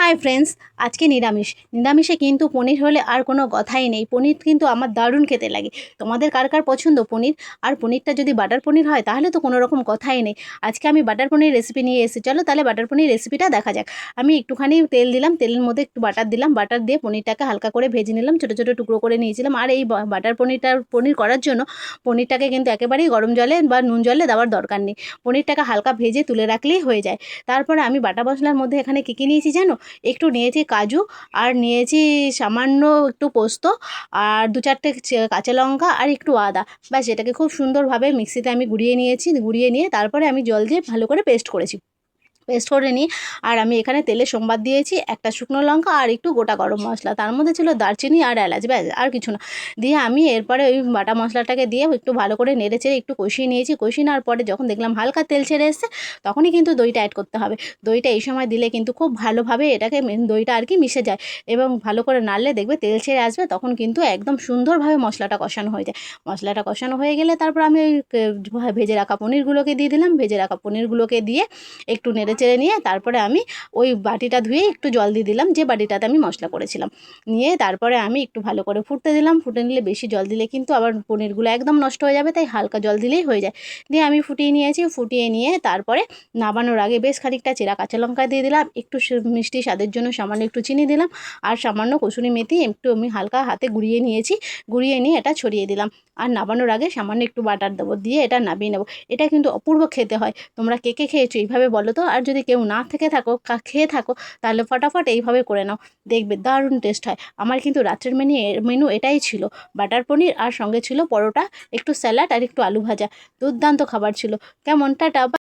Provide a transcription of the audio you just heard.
Hi friends, আজকে নিরামিষে কিন্তু পনির হলে আর কোনো কথাই নেই। পনির কিন্তু আমার দারুণ খেতে লাগে। তোমাদের কার কার পছন্দ পনির? আর পনিরটা যদি বাটার পনির হয় তাহলে তো কোনো রকম কথাই নেই। আজকে আমি বাটার পনির রেসিপি নিয়ে এসেছি। চলো তাহলে বাটার পনির রেসিপিটা দেখা যাক। আমি একটুখানি তেল দিলাম, তেলের মধ্যে একটু বাটার দিলাম, বাটার দিয়ে পনিরটাকে হালকা করে ভেজে নিলাম, ছোটো ছোটো টুকরো করে নিয়েছিলাম। আর এই বাটার পনির করার জন্য পনিরটাকে কিন্তু একেবারেই গরম জলে বা নুন জলে দেওয়ার দরকার নেই। পনিরটাকে হালকা ভেজে তুলে রাখলেই হয়ে যায়। তারপরে আমি বাটা মশলার মধ্যে এখানে কী নিয়েছি জানো? একটু নিয়েছি কাজু, আর নিয়েছি সামান্য একটু পোস্ত, আর 2-4টে কাঁচা লঙ্কা, আর একটু আদা। ব্যাস, এটাকে খুব সুন্দরভাবে মিক্সিতে আমি গুঁড়িয়ে নিয়েছি। গুঁড়িয়ে নিয়ে তারপরে আমি জল দিয়ে ভালো করে পেস্ট করে নিই। আর আমি এখানে তেলে সম্বাদ দিয়েছি একটা শুকনো লঙ্কা আর একটু গোটা গরম মশলা, তার মধ্যে ছিল দারচিনি আর এলাচ, ব্যাস আর কিছু না। দিয়ে আমি এরপরে ওই বাটা মশলাটাকে দিয়ে একটু ভালো করে নেড়ে চেড়ে একটু কষিয়ে নিয়েছি। কষিয়ে নেওয়ার পরে যখন দেখলাম হালকা তেল ছেড়ে এসছে, তখনই কিন্তু দইটা অ্যাড করতে হবে। দইটা এই সময় দিলে কিন্তু খুব ভালোভাবে এটাকে দইটা আর কি মিশে যায়, এবং ভালো করে নাড়লে দেখবে তেল ছেড়ে আসবে, তখন কিন্তু একদম সুন্দরভাবে মশলাটা কষানো হয়ে যায়। মশলাটা কষানো হয়ে গেলে তারপর আমি ওই ভেজে রাখা পনিরগুলোকে দিয়ে দিলাম। ভেজে রাখা পনিরগুলোকে দিয়ে একটু নেড়ে চেড়ে নিয়ে তারপরে আমি ওই বাটিটা ধুয়ে একটু জল দিয়ে দিলাম, যে বাটিটাতে আমি মশলা করেছিলাম। নিয়ে তারপরে আমি একটু ভালো করে ফুটতে দিলাম। ফুটে নিলে বেশি জল দিলে কিন্তু আবার পনিরগুলো একদম নষ্ট হয়ে যাবে, তাই হালকা জল দিলেই হয়ে যায়। দিয়ে আমি ফুটিয়ে নিয়েছি। ফুটিয়ে নিয়ে তারপরে নামানোর আগে বেশ খানিকটা চেরা কাঁচা লঙ্কা দিয়ে দিলাম, একটু মিষ্টি স্বাদের জন্য সামান্য একটু চিনি দিলাম, আর সামান্য কসুরি মেথি একটু আমি হালকা হাতে গুঁড়িয়ে নিয়েছি। গুঁড়িয়ে নিয়ে এটা ছড়িয়ে দিলাম। আর নামানোর আগে সামান্য একটু বাটার দেবো, দিয়ে এটা নামিয়ে নেবো। এটা কিন্তু অপূর্ব খেতে হয়। তোমরা কে কে খেয়েছো এইভাবে বলো তো। আর যদি কেউ না থেকে থাকো, খেয়ে থাকো, তাহলে ফটাফট এইভাবে করে নাও, দেখবে দারুণ টেস্ট হয়। আমার কিন্তু রাত্রের মেনু এটাই ছিল, বাটার পনির, আর সঙ্গে ছিল পরোটা, একটু স্যালাড, আর একটু আলু ভাজা। দুর্দান্ত খাবার ছিল। কেমন? টাটা।